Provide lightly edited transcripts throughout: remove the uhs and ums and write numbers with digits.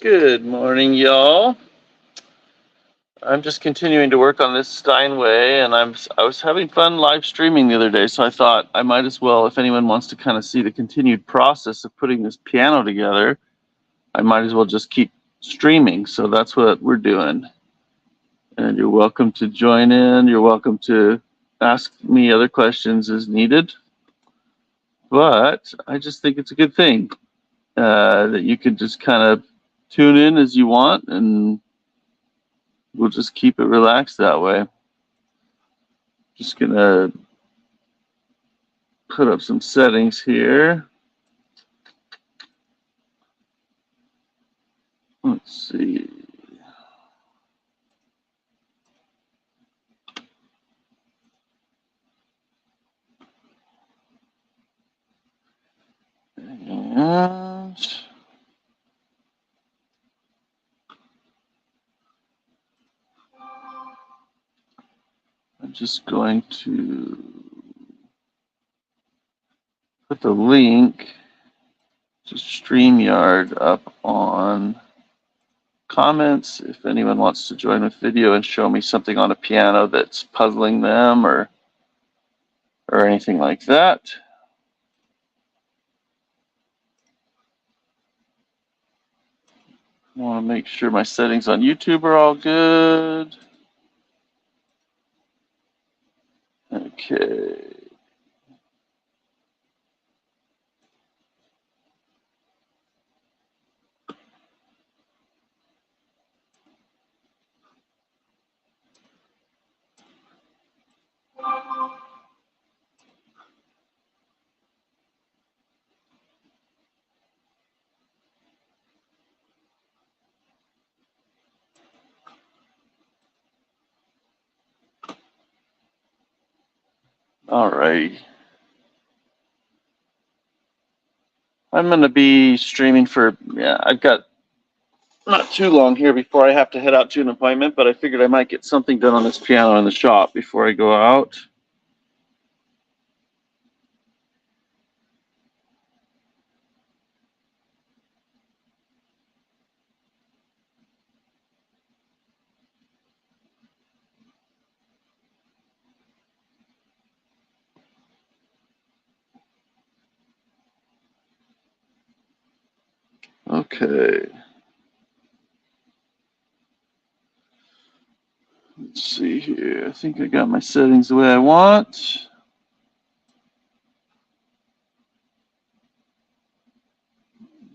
Good morning, y'all. I'm just continuing to work on this Steinway, and I was having fun live streaming the other day, so I thought I might as well, if anyone wants to kind of see the continued process of putting this piano together, I might as well just keep streaming. So that's what we're doing. And you're welcome to join in. You're welcome to ask me other questions as needed. But I just think it's a good thing that you can just kind of tune in as you want, and we'll just keep it relaxed that way. Just gonna put up some settings here. Let's see. And I'm just going to put the link to StreamYard up on comments if anyone wants to join with video and show me something on a piano that's puzzling them or anything like that. I want to make sure my settings on YouTube are all good. Okay. All right. I'm going to be streaming for, I've got not too long here before I have to head out to an appointment, but I figured I might get something done on this piano in the shop before I go out. Okay. Let's see here. I think I got my settings the way I want.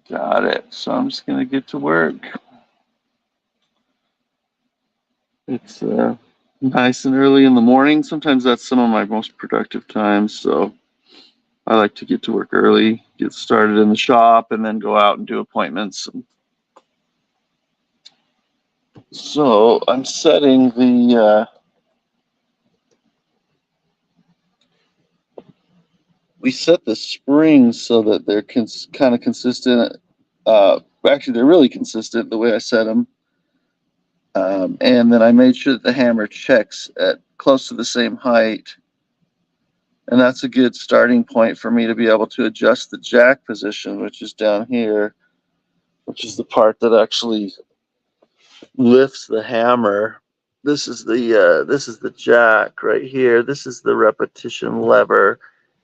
Got it. So I'm just going to get to work. It's nice and early in the morning. Sometimes that's some of my most productive times. So I like to get to work early, get started in the shop, and then go out and do appointments. So I'm setting the we set the springs so that they're kind of consistent. Actually, they're really consistent the way I set them. And then I made sure that the hammer checks at close to the same height. And that's a good starting point for me to be able to adjust the jack position, which is down here, which is the part that actually lifts the hammer. This is the jack right here. This is the repetition lever,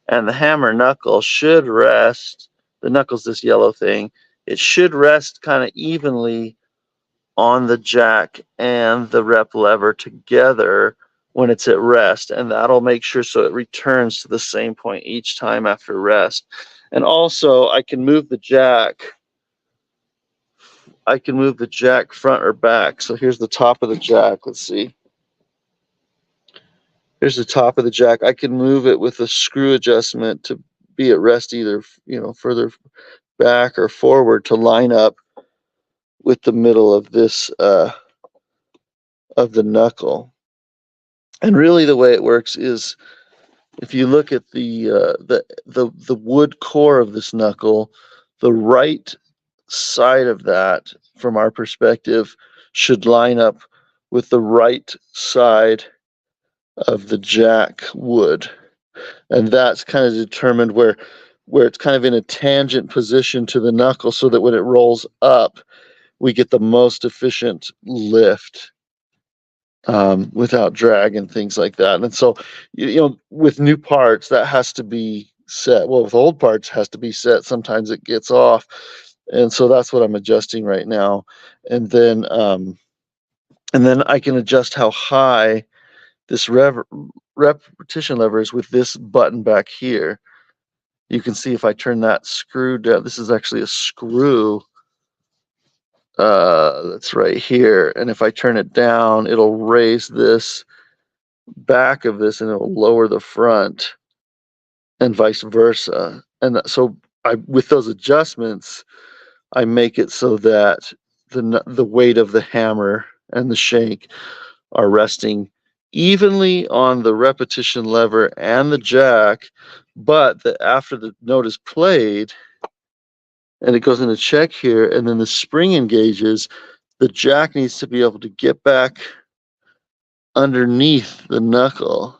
and the hammer knuckle should rest. The knuckle's this yellow thing. It should rest kind of evenly on the jack and the rep lever together when it's at rest, and that'll make sure so it returns to the same point each time after rest. And also I can move the jack front or back. So here's the top of the jack. Let's see. Here's the top of the jack. I can move it with a screw adjustment to be at rest either, further back or forward to line up with the middle of this of the knuckle. And really the way it works is if you look at the wood core of this knuckle, the right side of that from our perspective should line up with the right side of the jack wood, and that's kind of determined where it's kind of in a tangent position to the knuckle, so that when it rolls up, we get the most efficient lift without drag and things like that. And so, you know, with new parts, that has to be set. Well, with old parts, it has to be set. Sometimes it gets off. And so that's what I'm adjusting right now. And then I can adjust how high this repetition lever is with this button back here. You can see if I turn that screw down, this is actually a screw that's right here. And if I turn it down, it'll raise this back of this and it'll lower the front and vice versa. And so with those adjustments, I make it so that the weight of the hammer and the shank are resting evenly on the repetition lever and the jack, but after the note is played and it goes into check here and then the spring engages, the jack needs to be able to get back underneath the knuckle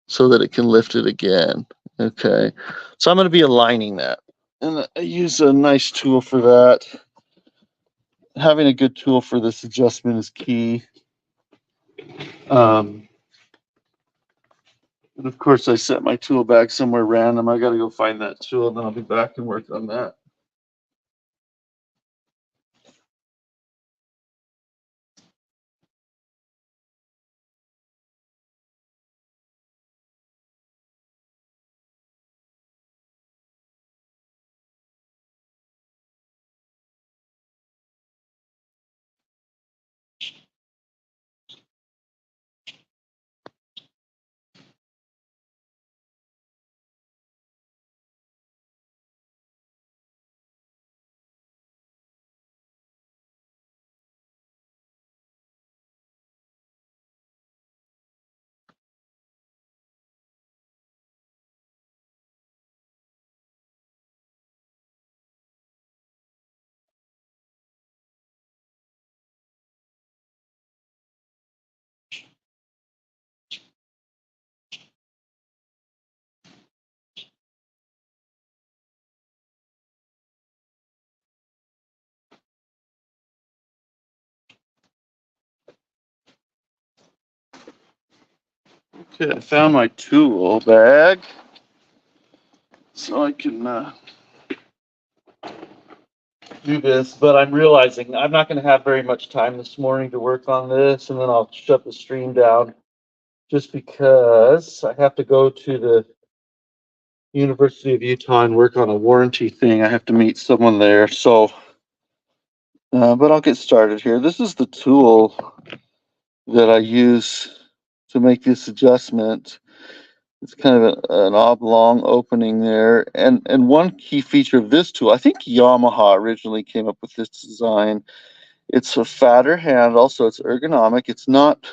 so that it can lift it again. Okay, so I'm going to be aligning that, and I use a nice tool for that. Having a good tool for this adjustment is key. And of course, I set my tool back somewhere random. I got to go find that tool, and then I'll be back and work on that. Okay, I found my tool bag, so I can do this, but I'm realizing I'm not going to have very much time this morning to work on this, and then I'll shut the stream down just because I have to go to the University of Utah and work on a warranty thing. I have to meet someone there, so but I'll get started here. This is the tool that I use to make this adjustment. It's kind of an oblong opening there. And one key feature of this tool, I think Yamaha originally came up with this design. It's a fatter handle, so it's ergonomic. It's not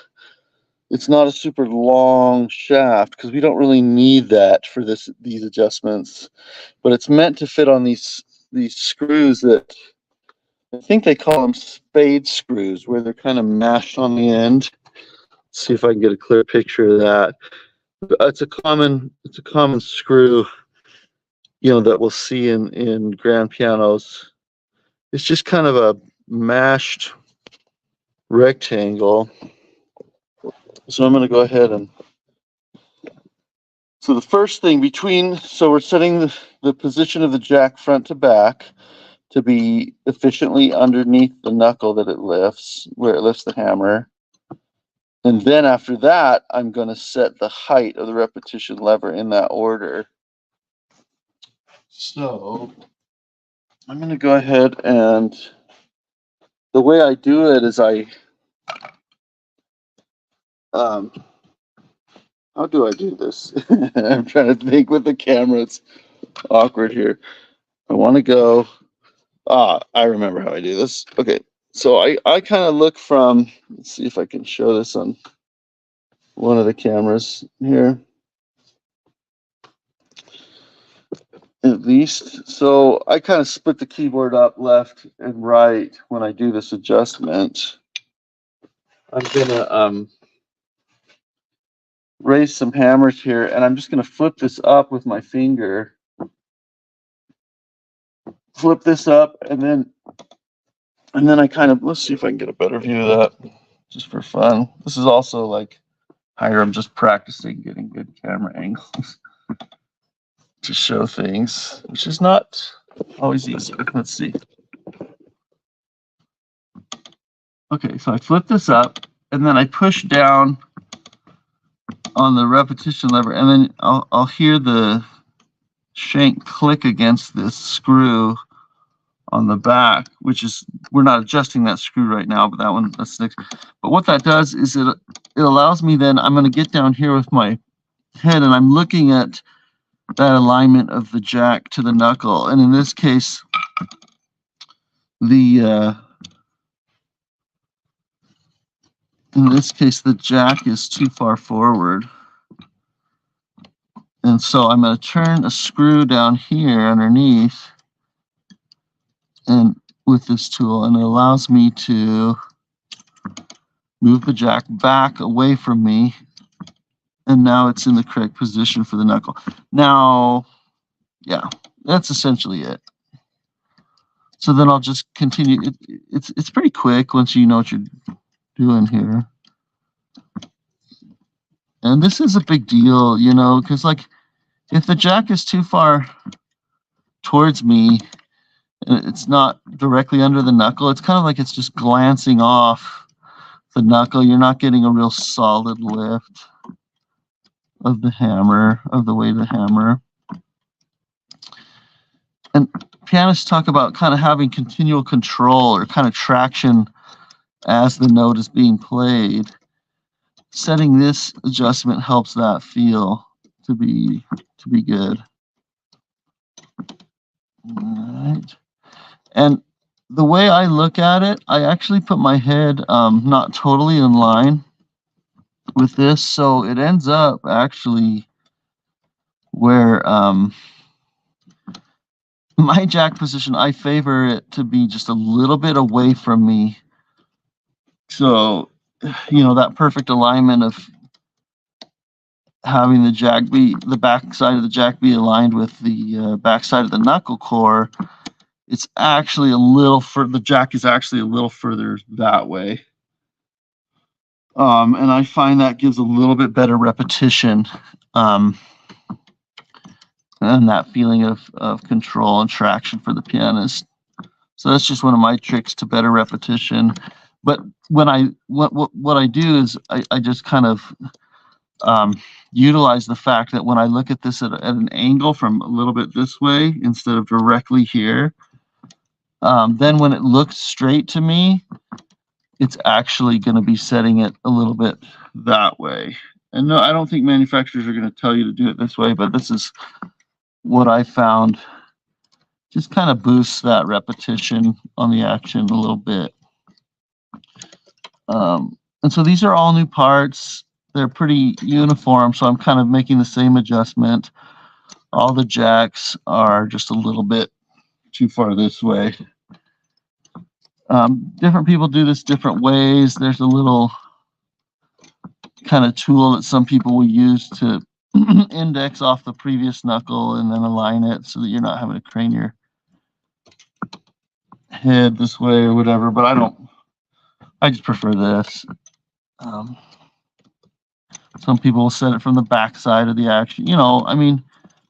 a super long shaft because we don't really need that for these adjustments. But it's meant to fit on these screws that I think they call them spade screws, where they're kind of mashed on the end. Let's see if I can get a clear picture of that. It's a common screw, you know, that we'll see in grand pianos. It's just kind of a mashed rectangle. So I'm going to go ahead and so the first thing so we're setting the position of the jack front to back to be efficiently underneath the knuckle that it lifts, where it lifts the hammer. And then after that, I'm going to set the height of the repetition lever in that order. So I'm going to go ahead and the way I do it is how do I do this? I'm trying to think with the camera. It's awkward here. I want to go. I remember how I do this. Okay. So I kind of look from, let's see if I can show this on one of the cameras here. At least. So I kind of split the keyboard up left and right when I do this adjustment. I'm gonna raise some hammers here, and I'm just gonna flip this up with my finger. Flip this up, and then And then I kind of, let's see if I can get a better view of that just for fun. This is also like higher. I'm just practicing getting good camera angles to show things, which is not always easy. Let's see. Okay, so I flip this up and then I push down on the repetition lever, and then I'll hear the shank click against this screw on the back, which is, we're not adjusting that screw right now, but that one, that's next. But what that does is it allows me, then I'm going to get down here with my head and I'm looking at that alignment of the jack to the knuckle. And in this case, the jack is too far forward. And so I'm going to turn a screw down here underneath and with this tool, and it allows me to move the jack back away from me, and now it's in the correct position for the knuckle. Now, yeah, that's essentially it. So then I'll just continue. It's pretty quick once you know what you're doing here. And this is a big deal, you know, because like if the jack is too far towards me, it's not directly under the knuckle, it's kind of like it's just glancing off the knuckle. You're not getting a real solid lift of the hammer, of the weight of the hammer. And pianists talk about kind of having continual control or kind of traction as the note is being played. Setting this adjustment helps that feel to be good. All right. And the way I look at it, I actually put my head not totally in line with this, so it ends up actually where my jack position, I favor it to be just a little bit away from me. So, you know, that perfect alignment of having the jack be, the back side of the jack be aligned with the back side of the knuckle core, it's actually a little further, the jack is actually a little further that way. And I find that gives a little bit better repetition and that feeling of control and traction for the pianist. So that's just one of my tricks to better repetition. But when what I do is I just kind of utilize the fact that when I look at this at an angle from a little bit this way instead of directly here, then when it looks straight to me, it's actually going to be setting it a little bit that way. And no, I don't think manufacturers are going to tell you to do it this way, but this is what I found just kind of boosts that repetition on the action a little bit. And so these are all new parts. They're pretty uniform, so I'm kind of making the same adjustment. All the jacks are just a little bit too far this way. Different people do this different ways. There's a little kind of tool that some people will use to index off the previous knuckle and then align it so that you're not having to crane your head this way or whatever, but I just prefer this. Some people will set it from the back side of the action. You know, I mean,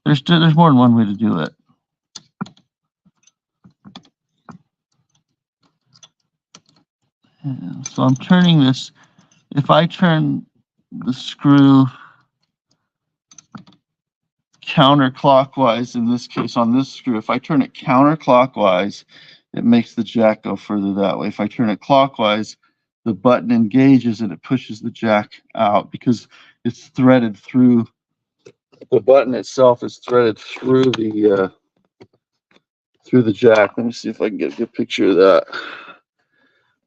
there's more than one way to do it. And so I'm turning this. If I turn the screw counterclockwise, in this case on this screw, if I turn it counterclockwise, it makes the jack go further that way. If I turn it clockwise, the button engages and it pushes the jack out because it's threaded through, the button itself is threaded through the jack. Let me see if I can get a good picture of that,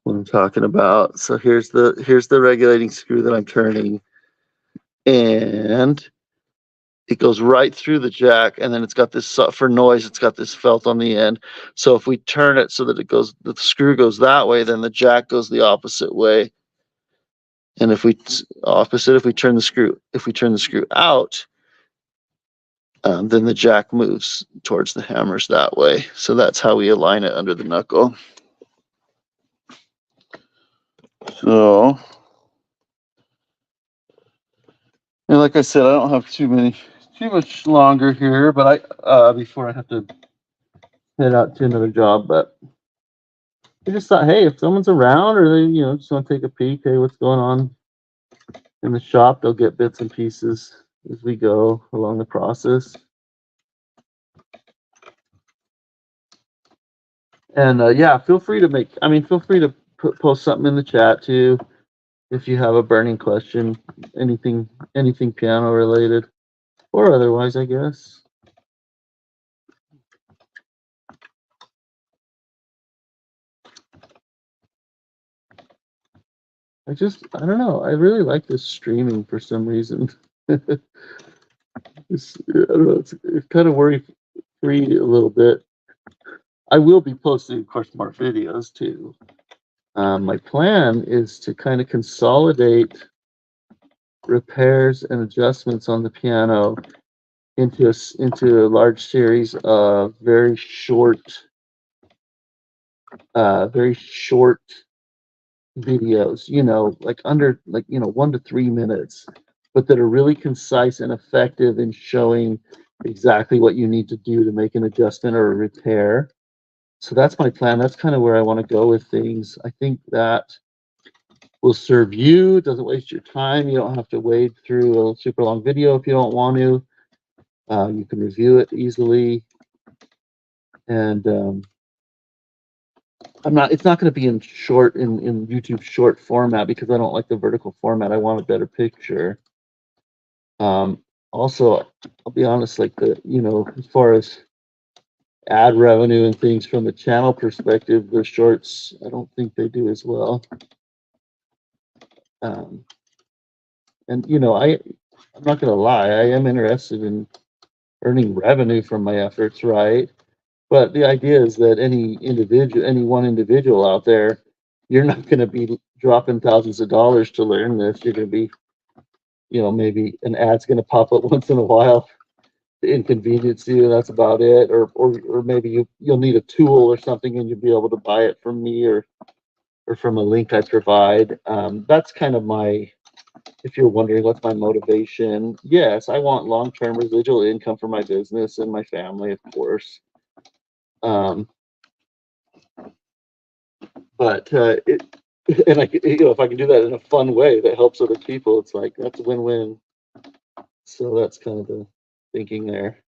what I'm talking about. So here's the regulating screw that I'm turning, and it goes right through the jack, and then it's got this, for noise, it's got this felt on the end. So if we turn it so that it goes, the screw goes that way, then the jack goes the opposite way. And if we turn the screw out, then the jack moves towards the hammers that way. So that's how we align it under the knuckle. So, and like I said, I don't have too much longer here, but before I have to head out to another job. But I just thought, hey, if someone's around or they, just want to take a peek, hey, what's going on in the shop? They'll get bits and pieces as we go along the process. And yeah, feel free to post something in the chat too if you have a burning question, anything piano related or otherwise, I guess. I don't know. I really like this streaming for some reason. I don't know. It's kind of worry free a little bit. I will be posting, of course, more videos too. My plan is to kind of consolidate repairs and adjustments on the piano into a large series of very short videos, like under 1 to 3 minutes, but that are really concise and effective in showing exactly what you need to do to make an adjustment or a repair. So that's my plan. That's kind of where I want to go with things. I think that will serve you. It doesn't waste your time. You don't have to wade through a super long video if you don't want to. You can review it easily. And it's not going to be in YouTube short format because I don't like the vertical format. I want a better picture. Also, I'll be honest, like as far as ad revenue and things from the channel perspective, the shorts, I don't think they do as well. And I'm not going to lie, I am interested in earning revenue from my efforts, right? But the idea is that any one individual out there, you're not going to be dropping thousands of dollars to learn this. You're going to be, maybe an ad's going to pop up once in a while to inconvenience you. That's about it. Or maybe you'll need a tool or something, and you'll be able to buy it from me or from a link I provide. That's kind of if you're wondering what's my motivation. Yes, I want long-term residual income for my business and my family, of course. But and if I can do that in a fun way that helps other people, it's like that's a win-win. So that's kind of the thinking there.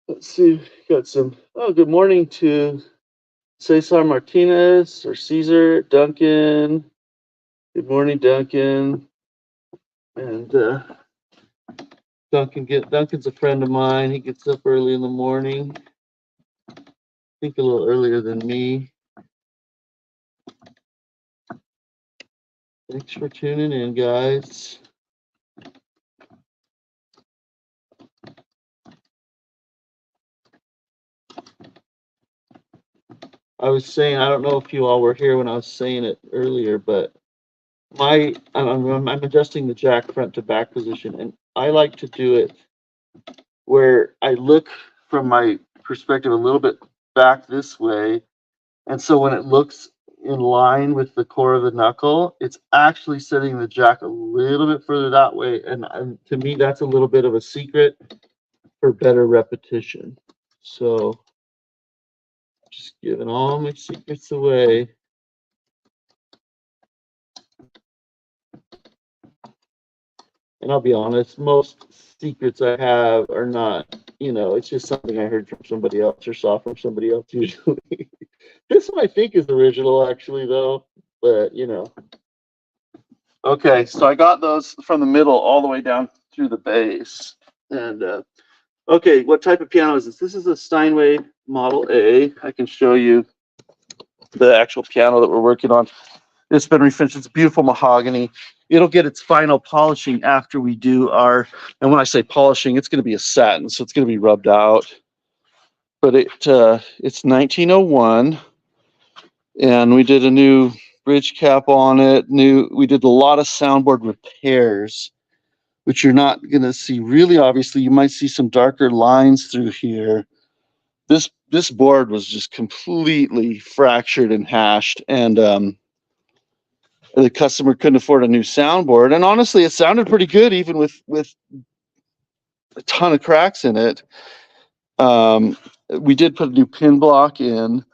Let's see, got some. Oh, good morning to Cesar Martinez or Caesar Duncan. Good morning, Duncan. And Duncan's a friend of mine. He gets up early in the morning. I think a little earlier than me. Thanks for tuning in, guys. I was saying, I don't know if you all were here when I was saying it earlier, but I'm adjusting the jack front to back position, and I like to do it where I look from my perspective a little bit back this way, and so when it looks in line with the core of the knuckle, it's actually setting the jack a little bit further that way, and to me, that's a little bit of a secret for better repetition. So just giving all my secrets away. And I'll be honest, most secrets I have are not, it's just something I heard from somebody else or saw from somebody else usually. This one I think is original actually though, but Okay, so I got those from the middle all the way down through the base. And okay, what type of piano is this? This is a Steinway Model A. I can show you the actual piano that we're working on. It's been refinished. It's beautiful mahogany. It'll get its final polishing after we do and when I say polishing, it's going to be a satin, so it's going to be rubbed out. But it's 1901, and we did a new bridge cap on it. We did a lot of soundboard repairs, which you're not going to see really obviously. You might see some darker lines through here. This this board was just completely fractured and hashed, and the customer couldn't afford a new soundboard. And honestly, it sounded pretty good, even with a ton of cracks in it. We did put a new pin block in,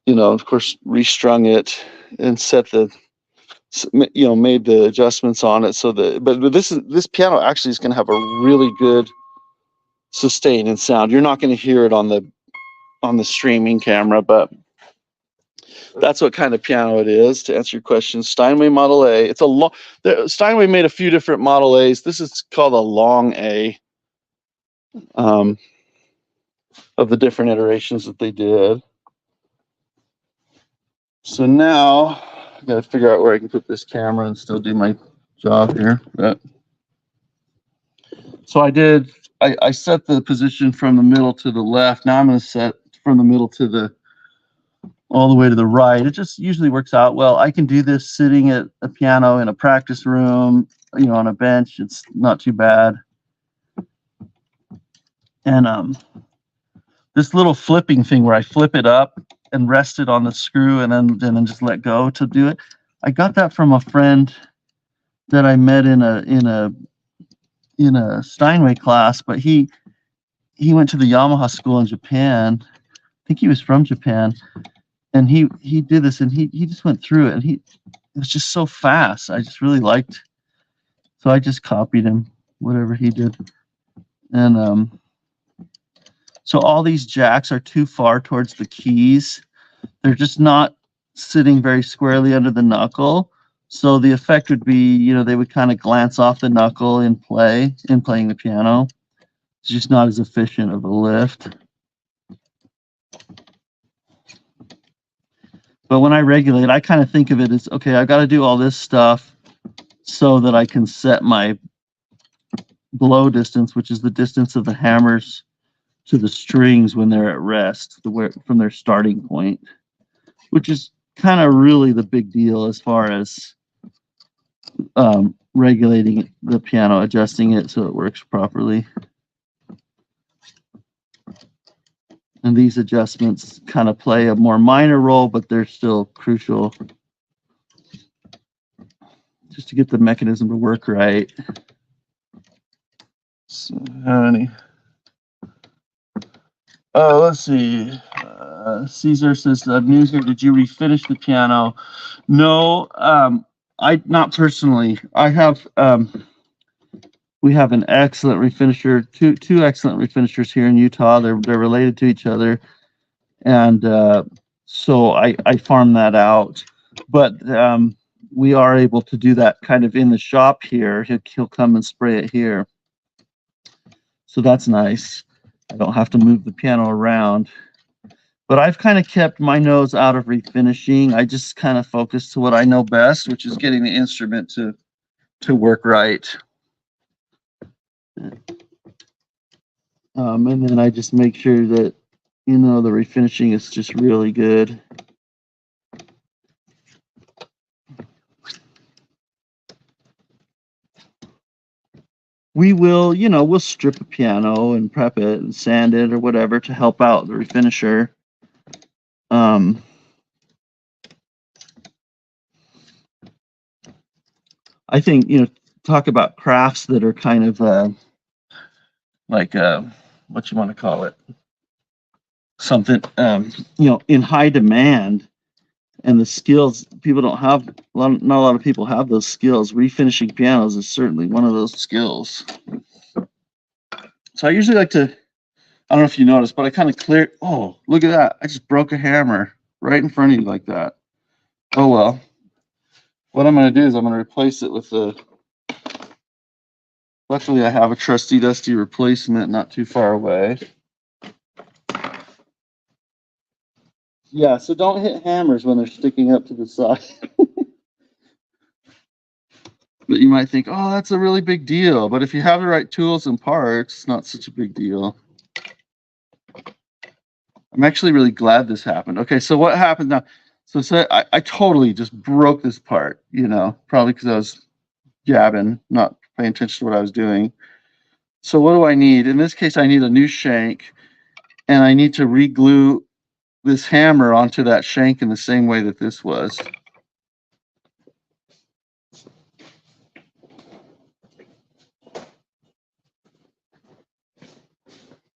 of course, restrung it and set the, made the adjustments on it so that. But this piano actually is going to have a really good sustain and sound. You're not going to hear it on the streaming camera, but that's what kind of piano it is. To answer your question, Steinway Model A. It's a long. Steinway made a few different Model A's. This is called a long A. Of the different iterations that they did. So now I got to figure out where I can put this camera and still do my job here. So I set the position from the middle to the left. Now I'm going to set from the middle to all the way to the right. It just usually works out well. I can do this sitting at a piano in a practice room, on a bench. It's not too bad. And this little flipping thing where I flip it up and rest it on the screw and then just let go to do it. I got that from a friend that I met in a Steinway class, but he went to the Yamaha school in Japan. I think he was from Japan, and he did this, and he just went through it, and it was just so fast. I just really liked, so I just copied him, whatever he did. And so all these jacks are too far towards the keys. They're just not sitting very squarely under the knuckle. So the effect would be, they would kind of glance off the knuckle in playing the piano. It's just not as efficient of a lift. But when I regulate, I kind of think of it as, okay, I've got to do all this stuff so that I can set my blow distance, which is the distance of the hammers to the strings when they're at rest, from their starting point, which is kind of really the big deal as far as regulating the piano, adjusting it so it works properly. And these adjustments kind of play a more minor role, but they're still crucial just to get the mechanism to work right. So, let's see. Caesar says, news here, did you refinish the piano? No, I not personally. I have we have an excellent refinisher, two excellent refinishers here in Utah. They're related to each other, and so I farm that out. But we are able to do that kind of in the shop here. He'll come and spray it here, so that's nice. I don't have to move the piano around. But I've kind of kept my nose out of refinishing. I just kind of focus to what I know best, which is getting the instrument to work right. And then I just make sure that, the refinishing is just really good. We will, we'll strip a piano and prep it and sand it or whatever to help out the refinisher. I think, talk about crafts that are kind of like what you want to call it, something in high demand, and the skills people don't have. Not a lot of people have those skills. Refinishing pianos is certainly one of those skills. So I usually like to, I don't know if you noticed, but I kind of clear. Oh, look at that! I just broke a hammer right in front of you like that. Oh well. What I'm going to do is I'm going to replace it with the. Luckily, I have a trusty dusty replacement not too far away. Yeah, so don't hit hammers when they're sticking up to the side. But you might think, oh, that's a really big deal. But if you have the right tools and parts, it's not such a big deal. I'm actually really glad this happened. Okay, so what happened now? So I totally just broke this part, probably because I was jabbing, not paying attention to what I was doing. So what do I need? In this case, I need a new shank. and I need to re-glue this hammer onto that shank in the same way that this was.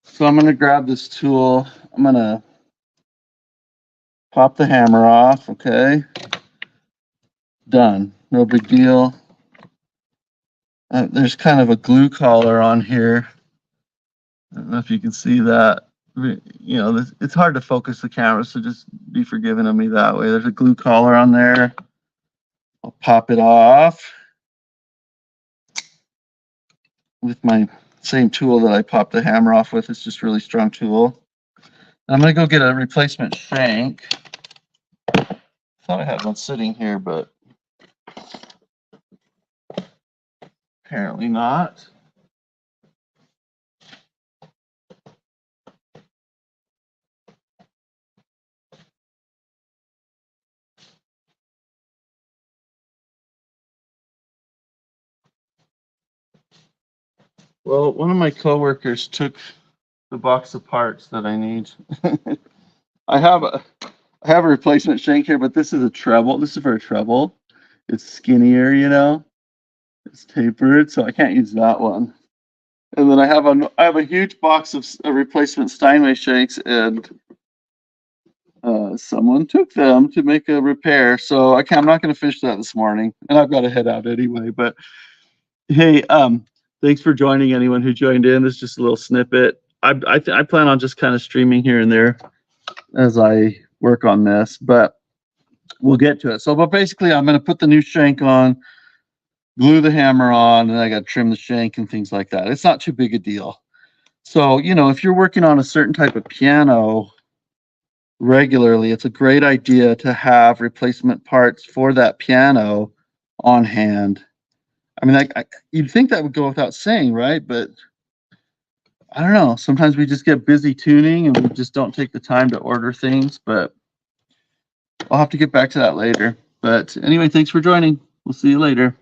So I'm going to grab this tool. I'm going to pop the hammer off. Okay. Done. No big deal. There's kind of a glue collar on here. I don't know if you can see that. You know, it's hard to focus the camera, so just be forgiving of me that way. There's a glue collar on there. I'll pop it off with my same tool that I popped the hammer off with. It's just a really strong tool. I'm going to go get a replacement shank. I thought I had one sitting here, but apparently not. Well, one of my coworkers took the box of parts that I need. I have a replacement shank here, but this is a treble. This is for a treble. It's skinnier, you know. It's tapered, so I can't use that one. And then I have a huge box of replacement Steinway shanks, and someone took them to make a repair. So I'm not going to finish that this morning, and I've got to head out anyway. But hey, thanks for joining. Anyone who joined in, this is just a little snippet. I plan on just kind of streaming here and there as I work on this, but we'll get to it. So, but basically, I'm going to put the new shank on, glue the hammer on, and I got to trim the shank and things like that. It's not too big a deal. So, you know, if you're working on a certain type of piano regularly, it's a great idea to have replacement parts for that piano on hand. I mean, you'd think that would go without saying, right? But I don't know. Sometimes we just get busy tuning and we just don't take the time to order things. But I'll have to get back to that later. But anyway, thanks for joining. We'll see you later.